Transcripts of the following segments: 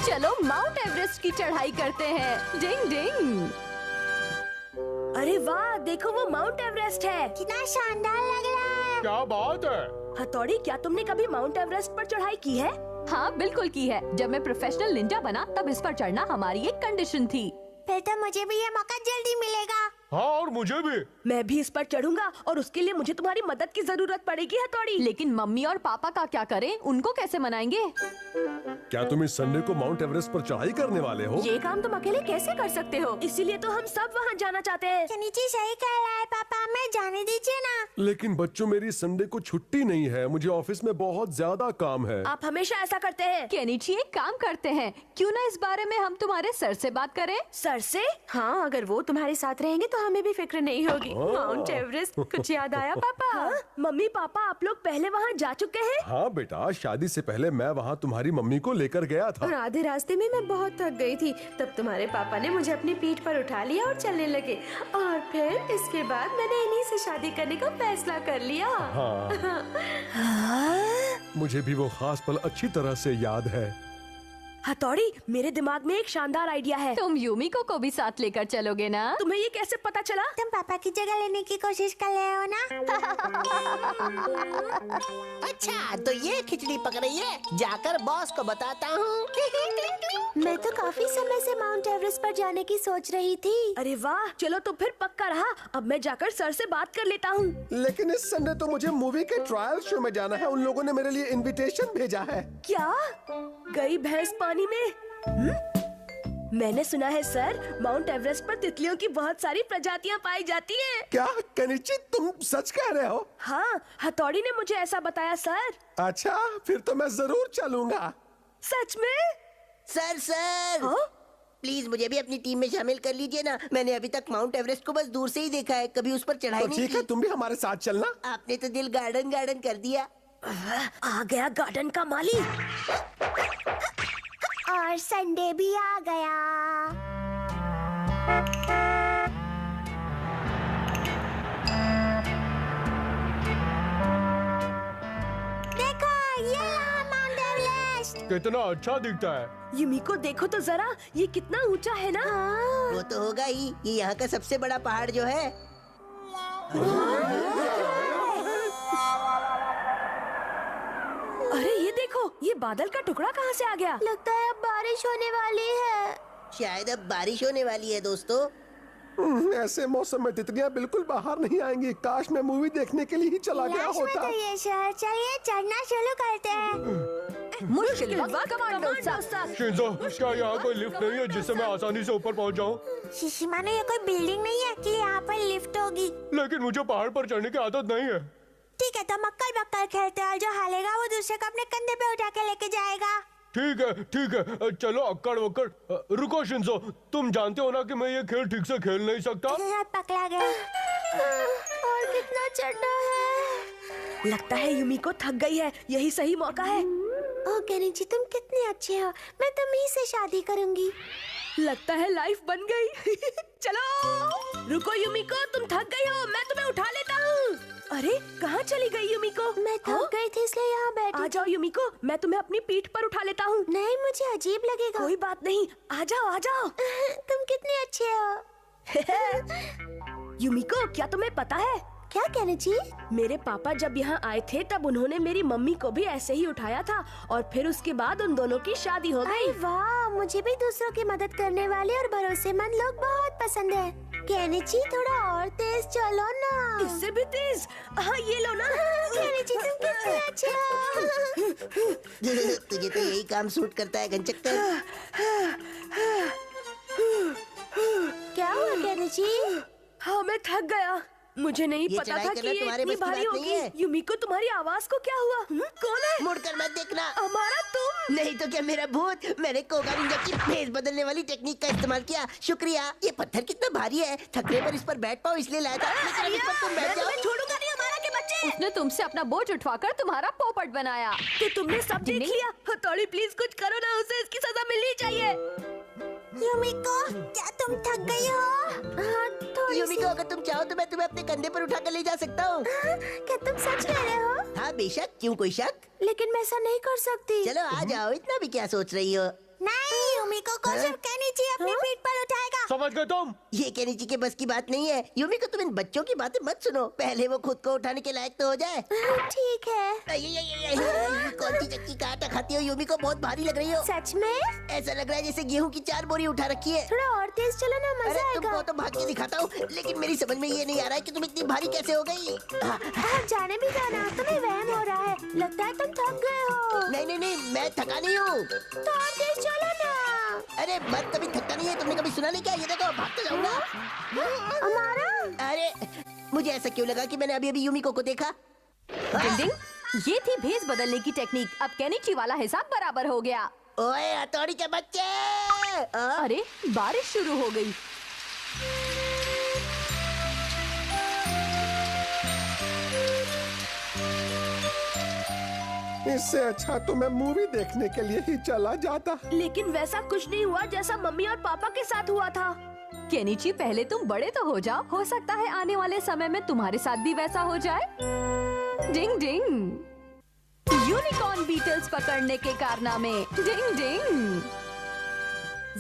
चलो mount Everest की चढ़ाई करते हैं। डिंग डिंग। अरे वाह, देखो वो माउंट एवरेस्ट है। कितना शानदार लग रहा है। क्या बात है। हथौड़ी, क्या तुमने कभी माउंट एवरेस्ट पर चढ़ाई की है? हाँ बिल्कुल की है। जब मैं प्रोफेशनल निंजा बना तब इस पर चढ़ना हमारी एक कंडीशन थी। फिर तो मुझे भी ये मौका जल्दी मिलेगा। हाँ, और मुझे भी। मैं भी इस पर चढ़ूंगा और उसके लिए मुझे तुम्हारी मदद की जरूरत पड़ेगी हथौड़ी। लेकिन मम्मी और पापा का क्या करें? उनको कैसे मनाएंगे? क्या तुम इस संडे को माउंट एवरेस्ट पर चढ़ाई करने वाले हो? ये काम तुम अकेले कैसे कर सकते हो? इसीलिए तो हम सब वहाँ जाना चाहते हैं। केनिची सही कह रहा है पापा, मैं जाने दीजिए ना। लेकिन बच्चों, मेरी संडे को छुट्टी नहीं है। मुझे ऑफिस में बहुत ज्यादा काम है। आप हमेशा ऐसा करते हैं। केनिची, एक काम करते हैं, क्यों ना इस बारे में हम तुम्हारे सर से बात करें? सर से? हाँ, अगर वो तुम्हारे साथ रहेंगे तो हमें भी फिक्र नहीं होगी। माउंट एवरेस्ट, कुछ याद आया पापा? हाँ? मम्मी पापा, आप लोग पहले वहाँ जा चुके हैं? हाँ बेटा, शादी से पहले मैं वहाँ तुम्हारी मम्मी को लेकर गया था। और आधे रास्ते में मैं बहुत थक गई थी। तब तुम्हारे पापा ने मुझे अपनी पीठ पर उठा लिया और चलने लगे। और फिर इसके बाद मैंने इन्हीं से शादी करने का फैसला कर लिया। मुझे भी वो खास पल अच्छी तरह से याद है। हथौड़ी, मेरे दिमाग में एक शानदार आइडिया है। तुम यूमिको को भी साथ लेकर चलोगे ना? तुम्हें ये कैसे पता चला? तुम पापा की जगह लेने की कोशिश कर रहे हो ना? अच्छा, तो ये खिचड़ी पक रही है। जाकर बॉस को बताता हूँ। मैं तो काफी समय से माउंट एवरेस्ट पर जाने की सोच रही थी। अरे वाह, चलो तो फिर पक्का रहा। अब मैं जाकर सर से बात कर लेता हूँ। लेकिन इस संडे तो मुझे मूवी के ट्रायल शो में जाना है। उन लोगों ने मेरे लिए इनविटेशन भेजा है। क्या? गई भैंस पानी में? मैंने सुना है सर, माउंट एवरेस्ट पर तितलियों की बहुत सारी प्रजातियां पाई जाती हैं। क्या केनिची, तुम सच कह रहे हो? हाँ, हथौड़ी ने मुझे ऐसा बताया सर। अच्छा, फिर तो मैं जरूर चलूंगा। सच में? सर हाँ? प्लीज मुझे भी अपनी टीम में शामिल कर लीजिए ना। मैंने अभी तक माउंट एवरेस्ट को बस दूर से ही देखा है, कभी उस पर चढ़ाई तो नहीं ठीक है, की। तुम भी हमारे साथ चलना। आपने तो दिल गार्डन गार्डन कर दिया। आ गया गार्डन का माली। और संडे भी आ गया। देखो, ये रहा माउंट एवरेस्ट। कितना अच्छा दिखता है। युमिको देखो तो जरा, ये कितना ऊंचा है ना। वो तो होगा ही। ये यहाँ का सबसे बड़ा पहाड़ जो है। अरे ये देखो, ये बादल का टुकड़ा कहाँ से आ गया? लगता है अब बारिश होने वाली है। शायद अब बारिश होने वाली है दोस्तों। ऐसे मौसम में तितलियां बिल्कुल बाहर नहीं आएंगी। काश मैं मूवी देखने के लिए ही चला गया लाश में होता। तो ये शहर, चलिए चढ़ना शुरू करते हैं। मुश्किल वक्त कमांडो साहब। शिंजो, क्या यहाँ कोई लिफ्ट नहीं है जिससे मैं आसानी से ऊपर पहुँच जाऊँ? शिशिमानो, ये कोई बिल्डिंग नहीं है कि यहाँ पर लिफ्ट होगी। लेकिन मुझे पहाड़ पर चढ़ने की आदत नहीं है। ठीक है, तो मक्कल बक्कल खेलते हैं। जो हारेगा वो दूसरे को अपने कंधे पे उठा के लेके जाएगा। ठीक है, चलो अक्कड़ वक्कड़। रुको शिंजो, तुम जानते हो ना कि मैं ये खेल ठीक से खेल नहीं सकता। पकड़ा गया। और कितना चढ़ना है? लगता है युमिको थक गई है। यही सही मौका है। ओह केनिची, तुम कितने अच्छे हो। मैं तुम्ही से शादी करूंगी। लगता है लाइफ बन गई। चलो। रुको युमिको, तुम थक गई हो, मैं तुम्हें उठा लेता हूँ। अरे कहाँ चली गई युमिको? मैं थक गई थी इसलिए यहाँ बैठी। आ जाओ युमिको, मैं तुम्हें अपनी पीठ पर उठा लेता हूँ। नहीं, मुझे अजीब लगेगा। कोई बात नहीं, आ जाओ आ जाओ। तुम कितने अच्छे हो। युमिको, क्या तुम्हें पता है? क्या केनिची? मेरे पापा जब यहाँ आए थे तब उन्होंने मेरी मम्मी को भी ऐसे ही उठाया था और फिर उसके बाद उन दोनों की शादी हो गई। अरे वाह, मुझे भी दूसरों की मदद करने वाले और भरोसेमंद लोग बहुत पसंद है। केनिची, थोड़ा और तेज चलो ना। इससे भी तेज? हाँ, ये लो ना। केनिची, तुम कितने अच्छे हो। तुझे तो यही काम सूट करता है घनचक्कर। क्या हुआ केनिची? हाँ, मैं थक गया। मुझे नहीं ये पता चढ़ाई था करना कि ये तुम्हारे इतनी बस की भारी बात नहीं होगी। है। युमिको, तुम्हारी आवाज को क्या हुआ? कौन है? मुड़कर मत देखना। हमारा तुम? नहीं तो क्या मेरा भूत। मैंने कोगा निंजा की फेस बदलने वाली टेक्निक का इस्तेमाल किया। शुक्रिया। ये पत्थर कितना भारी है, थकने पर इस पर बैठ पाओ इसलिए लाया था। लेकिन अब इस पर तुम बैठ जाओ। मैं छोड़ूंगा नहीं हमारा के बच्चे। उसने तुमसे अपना बोझ उठवाकर तुम्हारा पोपट बनाया। तो तुमने सब देख लिया। हथौड़ी, प्लीज कुछ करो ना, उसे इसकी सजा मिलनी चाहिए। युमिको, क्या तुम थक गई हो? हाँ, थोड़ी युमिको, अगर तुम चाहो तो मैं तुम्हें अपने कंधे पर उठा कर ले जा सकता हूँ। क्या तुम सच कह रहे हो? हाँ बेशक, क्यों कोई शक? लेकिन मैं ऐसा नहीं कर सकती। चलो आ जाओ, इतना भी क्या सोच रही हो? नहीं। यूमिको को सिर्फ केनिची अपनी पीठ पर उठाएगा। समझ गए तुम? ये केनिची के बस की बात नहीं है। यूमिको तुम इन बच्चों की बातें मत सुनो, पहले वो खुद को उठाने के लायक तो हो जाए। ठीक है। कौन सी चक्की का आटा खाती हो यूमिको? बहुत भारी लग रही हो। सच में? ऐसा लग रहा है जैसे गेहूं की 4 बोरी उठा रखी है। थोड़ा और तेज चलो ना, अरे मजा तुमको आएगा। तो भाग के दिखाता हूँ, लेकिन मेरी समझ में ये नहीं आ रहा है कि तुम इतनी भारी कैसे हो गई। आप जाने भी जाना, तुम्हें वहम हो रहा है। लगता है तुम थक गए हो। नहीं, मैं थका नहीं हूँ। तो और तेज चलो ना। अरे मैं कभी थकता नहीं है, तुमने कभी सुना नहीं क्या? ये देखो भागते जाऊंगा। हमारा अरे मुझे ऐसा क्यों लगा कि मैंने अभी यूमिको को देखा? डिंग डिंग, ये थी भेस बदलने की टेक्निक। अब केनिची वाला हिसाब बराबर हो गया। ओए हथौड़ी के बच्चे! अरे बारिश शुरू हो गई। इससे अच्छा तो मैं मूवी देखने के लिए ही चला जाता। लेकिन वैसा कुछ नहीं हुआ जैसा मम्मी और पापा के साथ हुआ था। केनिची, पहले तुम बड़े तो हो जाओ, हो सकता है आने वाले समय में तुम्हारे साथ भी वैसा हो जाए। डिंग डिंग, यूनिकॉर्न बीटल्स पकड़ने के कारनामे। डिंग डिंग।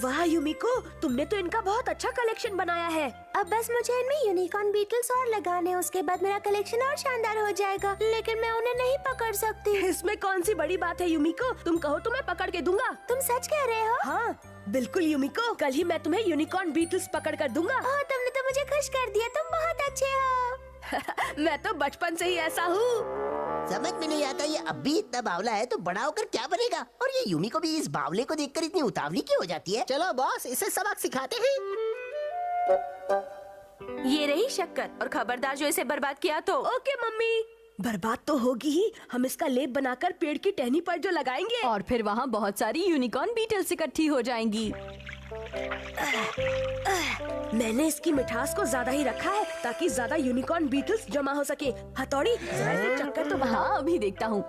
वाह यूमिको, तुमने तो इनका बहुत अच्छा कलेक्शन बनाया है। अब बस मुझे इनमें यूनिकॉर्न बीटल्स और लगाने, उसके बाद मेरा कलेक्शन और शानदार हो जाएगा। लेकिन मैं उन्हें नहीं पकड़ सकती। इसमें कौन सी बड़ी बात है यूमिको? तुम कहो तो मैं पकड़ के दूंगा। तुम सच कह रहे हो? हाँ बिल्कुल यूमिको, कल ही मैं तुम्हें यूनिकॉर्न बीटल्स पकड़ कर दूंगा। ओह, तुमने तो मुझे खुश कर दिया। तुम बहुत अच्छे हो। मैं तो बचपन से ही ऐसा हूँ। समझ में नहीं आता, ये अब भी इतना बावला है तो बड़ा होकर क्या बनेगा? और ये यूमिको भी इस बावले को देखकर इतनी उतावली क्यों हो जाती है? चलो बॉस, इसे सबक सिखाते हैं। ये रही शक्कर, और खबरदार जो इसे बर्बाद किया तो। Okay mummy. बर्बाद तो होगी ही, हम इसका लेप बनाकर पेड़ की टहनी पर जो लगाएंगे। और फिर वहाँ बहुत सारी यूनिकॉर्न बीटल्स इकट्ठी हो जाएंगी। मैंने इसकी मिठास को ज्यादा ही रखा है ताकि ज्यादा यूनिकॉर्न बीटल्स जमा हो सके। हथौड़ी, जरा इसे चक्कर तो बना। हाँ, अभी देखता हूँ।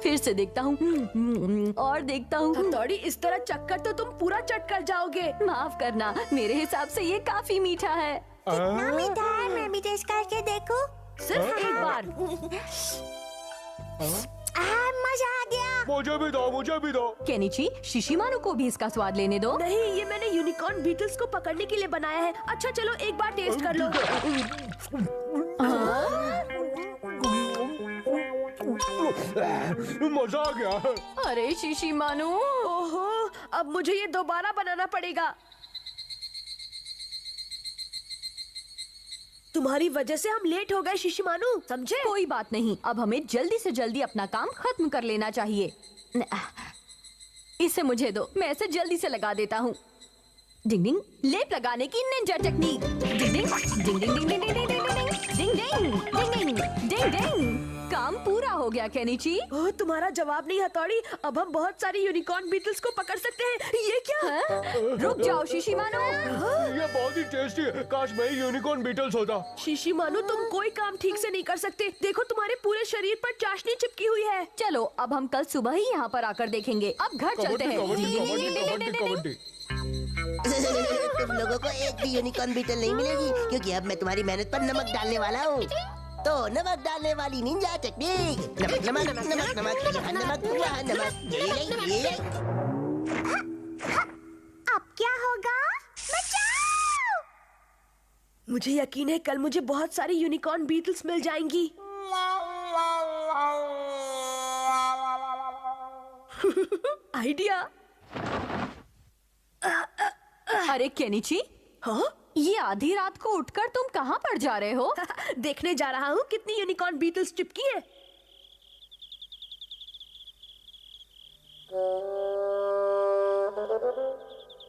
फिर से देखता हूँ और देखता हूँ। हथौड़ी, इस तरह चक्कर तो तुम पूरा चट कर जाओगे। माफ करना, मेरे हिसाब से ये काफी मीठा है। कितना मीठा है, मैं भी टेस्ट करके देखूं? सिर्फ एक बार। मजा आ गया। मुझे भी दो, मुझे भी दो। केनिची, शिशिमारू को भी इसका स्वाद लेने दो। नहीं, ये मैंने यूनिकॉर्न बीटल्स को पकड़ने के लिए बनाया है। अच्छा चलो एक बार टेस्ट कर लो। मजा आ गया। अरे शिशिमारू, ओहो, अब मुझे ये दोबारा बनाना पड़ेगा। तुम्हारी वजह से हम लेट हो गए शिशिमानु, समझे? कोई बात नहीं, अब हमें जल्दी से जल्दी अपना काम खत्म कर लेना चाहिए। इसे मुझे दो, मैं इसे जल्दी से लगा देता हूँ। डिंग डिंग, लेप लगाने की निंजा टेक्निक। डिंग डिंग डिंग डिंग डिंग डिंग डिंग डिंग डिंग डिंग डिंग डिंग डिंग। काम पूरा हो गया केनिची। ओह, तुम्हारा जवाब नहीं हथौड़ी, अब हम बहुत सारी यूनिकॉर्न बीटल्स को पकड़ सकते हैं। ये क्या? हाँ? रुक जाओ शिशिमारू। ये बहुत ही टेस्टी है। काश मैं यूनिकॉर्न बीटल्स होता। शिशिमानु, तुम कोई काम ठीक से नहीं कर सकते। देखो तुम्हारे पूरे शरीर पर चाशनी चिपकी हुई है। चलो, अब हम कल सुबह ही यहाँ पर आकर देखेंगे। अब घर चलते हैं। कबड्डी कबड्डी कबड्डी कबड्डी। तुम लोगों को एक भी यूनिकॉर्न बीटल नहीं मिलेगी, क्योंकि अब मैं तुम्हारी मेहनत पर नमक डालने वाला हूँ। तो नमक डालने वाली निंजा टेक्निक। नमक नमक नमक नमक, यहाँ नमक वहाँ नमक। ये अब क्या होगा? बचाओ! मुझे यकीन है कल मुझे बहुत सारी यूनिकॉर्न बीटल्स मिल जाएंगी। आइडिया। अरे केनिची, हाँ? ये आधी रात को उठकर तुम कहाँ पर जा रहे हो? देखने जा रहा हूँ कितनी यूनिकॉर्न बीटल्स चिपकी है।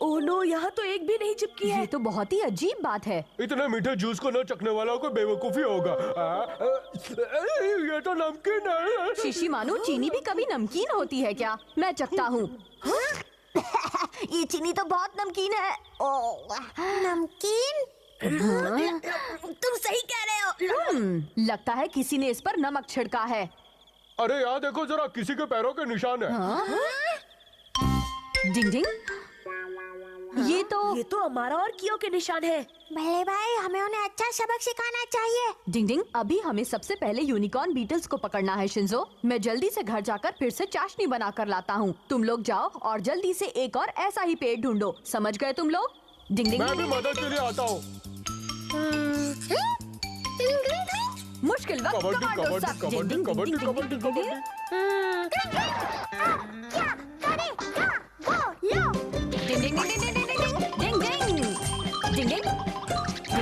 ओह नो, यहाँ तो एक भी नहीं चिपकी है। ये तो बहुत ही अजीब बात है। इतने मीठे जूस को न चखने वाला कोई बेवकूफी होगा। ये तो नमकीन है। शिशिमारू, चीनी भी कभी नमकीन होती है क्या? मैं चखता हूँ। ये चीनी तो बहुत नमकीन है। नमकीन? तुम सही कह रहे हो। लगता है किसी ने इस पर नमक छिड़का है। अरे यहाँ देखो जरा, किसी के पैरों के निशान है। डिंग डिंग, ये तो अमारा और कियो के निशान है। बड़े भाई, हमें उन्हें अच्छा सबक सिखाना चाहिए। डिंग डिंग, अभी हमें सबसे पहले यूनिकॉर्न बीटल्स को पकड़ना है शिंजो। मैं जल्दी से घर जाकर फिर से चाशनी बना कर लाता हूँ। तुम लोग जाओ और जल्दी से एक और ऐसा ही पेड़ ढूंढो। समझ गए तुम लोग? डिंग डिंग, मैं भी मदद के लिए आता हूँ। मुश्किल वक्त कबड्डी कमांडो कबड्डी साहब। कबड्डी डिंग, कबड्डी डिंग, डिंग, कबड्डी डिंग, डिंग, डिंग, डिंग, डिंग, डिंग, डिंग, डिंग, डिंग, डिंग, डिंग,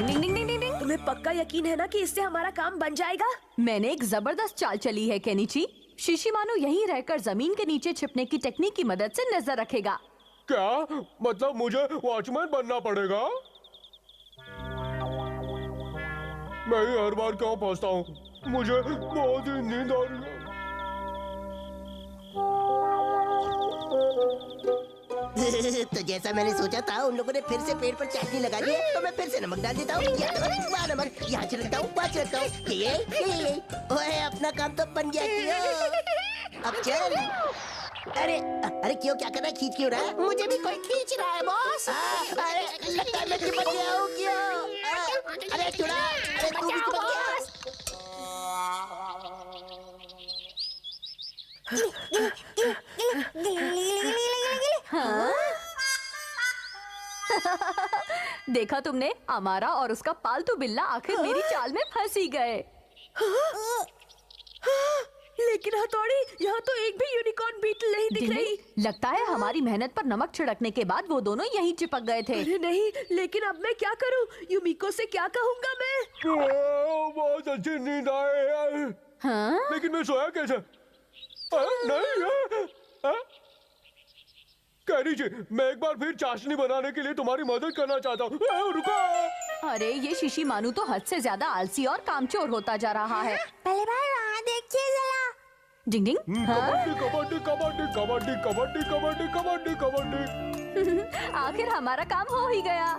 डिंग, डिंग, डिंग, डिंग। तुम्हें पक्का यकीन है ना कि इससे हमारा काम बन जाएगा? मैंने एक जबरदस्त चाल चली है केनिची। शिशिमानु यहीं रहकर जमीन के नीचे छिपने की टेक्निक की मदद से नजर रखेगा। क्या मतलब मुझे वॉचमैन बनना पड़ेगा? मैं ही हर बार क्यों फंसता हूँ? मुझे बहुत ही नींद आ रही है। तो जैसा मैंने सोचा था, उन लोगों ने फिर से पेड़ पर चाशनी लगा दी है, तो मैं फिर से नमक डाल देता हूँ। वहाँ नमक, यहाँ छिड़कता हूँ, वहाँ छिड़कता हूँ। ये ओए, अपना काम तो बन गया क्यों? अब चल। अरे क्यों, क्या कर रहा है? खींच क्यों रहा है? मुझे भी कोई खींच रहा है बॉस। अरे लगता है मैं चिपक गया हूँ। क्यों? अरे चुड़ा, अरे तू भी चिपक गया। देखा तुमने? अमारा और उसका पालतू बिल्ला आखिर मेरी चाल में फंस ही गए। लेकिन हथौड़ी, यहाँ तो एक भी यूनिकॉर्न बीटल नहीं दिख रही। लगता है हमारी मेहनत पर नमक छिड़कने के बाद वो दोनों यहीं चिपक गए थे। अरे नहीं, लेकिन अब मैं क्या करूँ? युमिको से क्या कहूँगा मैं? बहुत अच्छी नींद आए यार। हाँ? लेकिन मैं सोया कैसे? नहीं, कैरी जी, मैं एक बार फिर चाशनी बनाने के लिए तुम्हारी मदद करना चाहता हूँ। रुको। अरे ये शिशिमानु तो हद से ज्यादा आलसी और कामचोर होता जा रहा है। बड़े भाई, वहाँ देखिए जरा। डिंग डिंग, हाँ? कबड्डी कबड्डी कबड्डी कबड्डी कबड्डी कबड्डी कबड्डी। आखिर हमारा काम हो ही गया।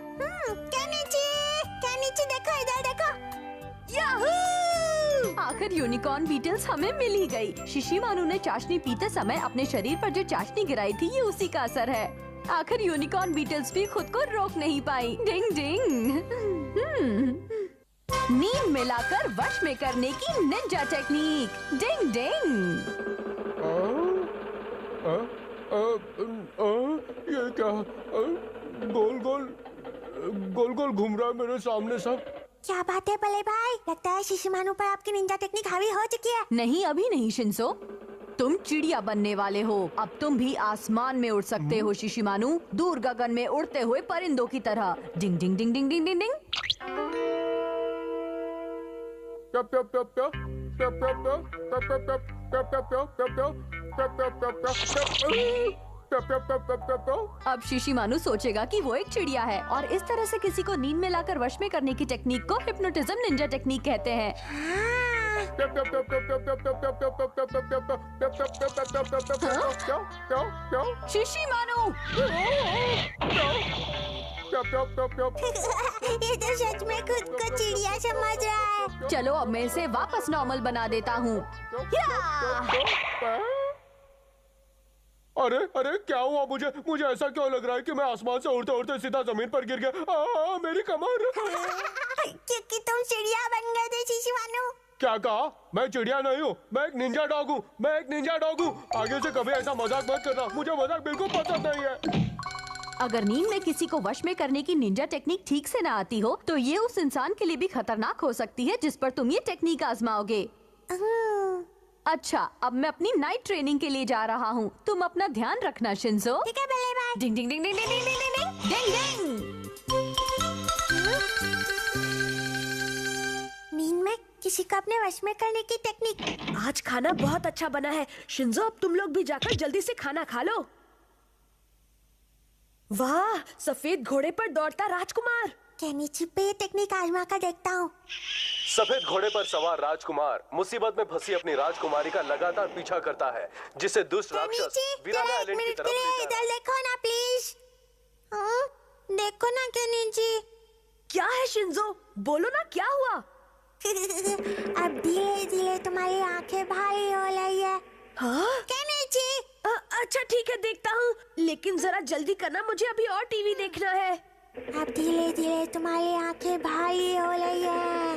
केनिची देखो, इधर देखो। याहू! आखिर यूनिकॉर्न बीटल्स हमें मिल ही गई। शिशिमानु ने चाशनी पीते समय अपने शरीर पर जो चाशनी गिराई थी, ये उसी का असर है। आखिर यूनिकॉर्न बीटल्स भी खुद को रोक नहीं पाई। डिंग डिंग। नींद मिलाकर वश में करने की निंजा टेक्निक। डिंग डिंग। ये क्या? गोल गोल गोल गोल घूम रहा है मेरे सामने सब। क्या बात है बड़े भाई? लगता है शिशिमानु पर आपकी निंजा टेक्निक हावी हो चुकी है। नहीं, अभी नहीं शिंसो। तुम चिड़िया बनने वाले हो। अब तुम भी आसमान में उड़ सकते हो शिशिमानु, दूर गगन में उड़ते हुए परिंदों की तरह। डिंग डिंग डिंग डिंग डिंग डिंग डिंग। प्या प्या प्या प्या प्या प्या प्या प्या प्या प्या प्या प्या प्या प्या प्या प्या प्या प्या प्या। अब शिशिमानु सोचेगा कि वो एक चिड़िया है और इस तरह से किसी को नींद में लाकर वश में करने की टेक्निक को हिप्नोटिज्म निंजा टेक्निक कहते हैं। शिशिमानु, ये तो सच में खुद को चिड़िया समझ रहा है। चलो अब मैं इसे वापस नॉर्मल बना देता हूँ। अरे अरे क्या हुआ? मुझे ऐसा क्यों लग रहा है कि मैं आसमान से उड़ते उड़ते सीधा जमीन पर गिर गया? मेरी कमर। क्योंकि तुम चिड़िया बन गए थे शिशिमानु। क्या कहा? मैं चिड़िया नहीं हूँ, मैं एक निंजा डॉग हूँ। मैं एक निंजा डॉग हूँ। आगे से कभी ऐसा मजाक मत करना, मुझे मजाक बिल्कुल पसंद नहीं है। अगर नींद में किसी को वश में करने की निंजा टेक्निक ठीक से ना आती हो, तो ये उस इंसान के लिए भी खतरनाक हो सकती है जिस पर तुम ये टेक्निक आजमाओगे। अच्छा, अब मैं अपनी नाइट ट्रेनिंग के लिए जा रहा हूँ। तुम अपना ध्यान रखना शिंजो। ठीक है बड़े भाई। डिंग डिंग डिंग डिंग डिंग डिंग डिंग डिंग डिंग। नींद में किसी को अपने वश में करने की टेक्निक। आज खाना बहुत अच्छा बना है। शिंजो, अब तुम लोग भी जाकर जल्दी से खाना खा लो। वाह, सफेद घोड़े पर दौड़ता राजकुमार। केनिची पे ये टेक्निक आजमा कर देखता हूँ। सफेद घोड़े पर सवार राजकुमार मुसीबत में फंसी अपनी राजकुमारी का लगातार पीछा करता है, जिसे दुष्ट राक्षस वीराना आइलैंड की तरफ ले जा रहा है। इधर देखो ना प्लीज। देखो ना केनिची। क्या है शिंजो? बोलो ना, क्या हुआ? अब धीरे धीरे तुम्हारी आंखें भारी हो रही है। हाँ? केनिची। अच्छा ठीक है, देखता हूँ। लेकिन जरा जल्दी करना, मुझे अभी और टीवी देखना है। अब धीरे धीरे तुम्हारी आंखें भारी हो रही है।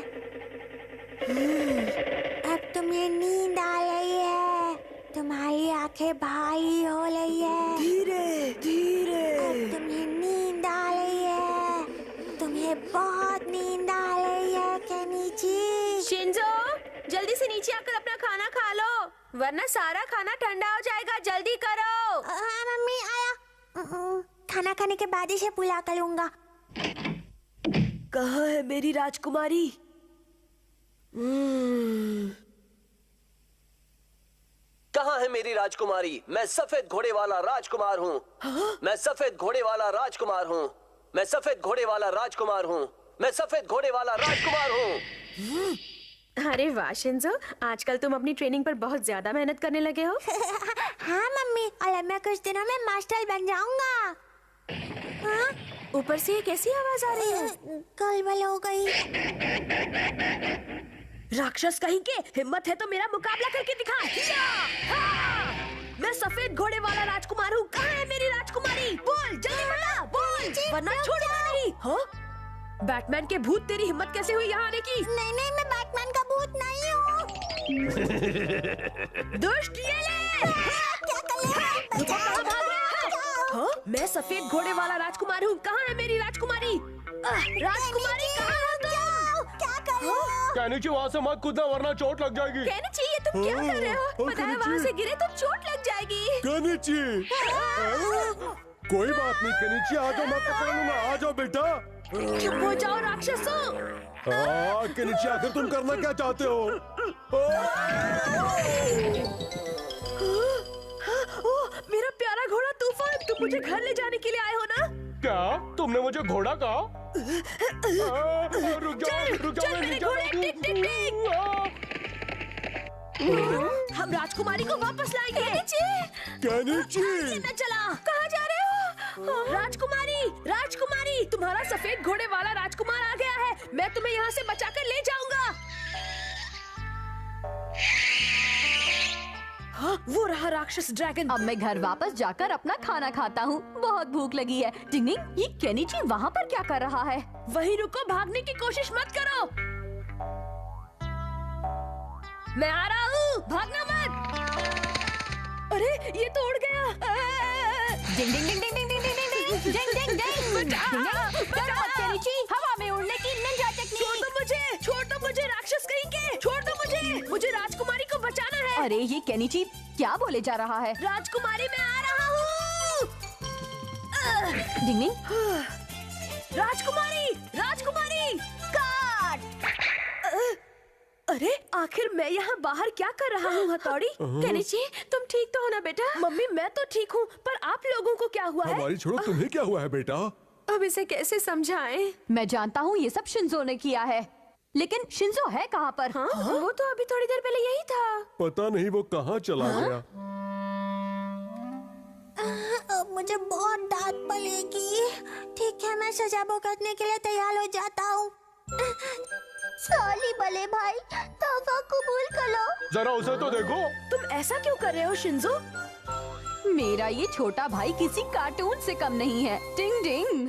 अब तुम्हें नींद आ रही है, तुम्हारी आंखें भारी हो रही है। धीरे धीरे। अब तुम्हें नींद आ रही है, तुम्हें बहुत नींद आ रही है केनिची। शिंजो, जल्दी से नीचे आकर अपना खाना खा लो, वरना सारा खाना ठंडा हो जाएगा। जल्दी करो। हाँ मम्मी, आया। खाना खाने के बाद इसे बुला कर लूंगा। कहाँ है मेरी राजकुमारी? कहाँ है मेरी राजकुमारी? मैं सफेद घोड़े वाला राजकुमार हूँ। मैं सफेद घोड़े वाला राजकुमार हूँ। मैं सफेद घोड़े वाला राजकुमार हूँ। मैं सफेद घोड़े वाला राजकुमार हूँ। अरे वाह शिंजो, आजकल तुम अपनी ट्रेनिंग पर बहुत ज्यादा मेहनत करने लगे हो। हाँ मम्मी, और अब मैं कुछ दिनों में मास्टर बन जाऊंगा। हाँ? ऊपर से ये कैसी आवाज आ रही है? गड़बड़ हो गई। राक्षस कहीं के, हिम्मत है तो मेरा मुकाबला करके दिखा। हाँ! मैं सफेद घोड़े वाला राजकुमार हूँ। कहाँ है मेरी राजकुमारी? बोल जल्दी बता, बोल, वरना छोड़ूंगा नहीं। हाँ? बैटमैन के भूत, तेरी हिम्मत कैसे हुई यहाँ आने की? नहीं नहीं, मैं बैटमैन का भूत नहीं हूँ। दुष्ट ये ले! क्या कर रहे हो? रुको, कहाँ भाग रहे हो? हाँ? मैं सफेद घोड़े वाला राजकुमार हूँ। कहाँ है मेरी राजकुमारी? राजकुमारी कहाँ है तुम? क्या कर रहे हो? केनिची वहाँ से मत कूदना वरना चोट लग जाएगी। केनिची, ये तुम क्या कर रहे हो? पता है वहाँ से गिरे तो चोट लग जाएगी। केनिची, कोई बात नहीं केनिची, आ जाओ, मैं पकड़ लूंगा। आ जाओ बेटा। चुप हो जाओ राक्षसों। केनिची, आखिर तुम करना क्या चाहते हो? ओह, मेरा प्यारा घोड़ा तूफान, तुम मुझे घर ले जाने के लिए आए हो ना? क्या तुमने मुझे घोड़ा कहा? रुक जाओ चल मैं मेरे नीचे घोड़े, भागूं। टिक टिक टिक। हम राजकुमारी को वापस लाएंगे। केनिची, न चला, कहाँ जा रहे हो? राजकुमारी, राजकुमारी, तुम्हारा सफेद घोड़े वाला राजकुमार आ गया है। मैं तुम्हें यहाँ से बचाकर ले जाऊंगा। हाँ, वो रहा राक्षस ड्रैगन। अब मैं घर वापस जाकर अपना खाना खाता हूँ, बहुत भूख लगी है। डिंग डिंग, ये केनिची वहाँ पर क्या कर रहा है? वहीं रुको, भागने की कोशिश मत करो। मैं आ रहा हूँ, भागना मत। अरे ये तो उड़ गया। डिंग डिंग डिंग डिंग डिंग डिंग डिंग डिंग डिंग डिंग डिंग। डरो मत केनिची, हवा में उड़ने की निंजा टेक्निक। छोड़ दो मुझे राक्षस कहीं के, छोड़ दो मुझे राजकुमारी को बचाना है। अरे ये केनिची क्या बोले जा रहा है? राजकुमारी, मैं आ रहा हूँ। डिंग डिंग, राजकुमारी, राजकुमारी, काट। अरे आखिर मैं यहाँ बाहर क्या कर रहा हूँ? हथौड़ी। केनिची, तुम ठीक तो हो ना बेटा? मम्मी, मैं तो ठीक हूँ, पर आप लोगों को क्या हुआ है? हमारी छोड़ो, तुम्हें क्या हुआ है बेटा? अब इसे कैसे समझाएं? मैं जानता हूँ ये सब शिंजो ने किया है, लेकिन शिंजो है कहाँ पर? हाँ? वो तो अभी थोड़ी देर पहले यही था। पता नहीं वो कहाँ चला गया। अब मुझे बहुत डांट पड़ेगी। ठीक है, मैं सजा भुगतने के लिए तैयार हो जाता हूँ। सॉरी बड़े भाई, तौबा कबूल कर लो। जरा उसे तो देखो। तुम ऐसा क्यों कर रहे हो शिंजो? मेरा ये छोटा भाई किसी कार्टून से कम नहीं है। डिंग डिंग,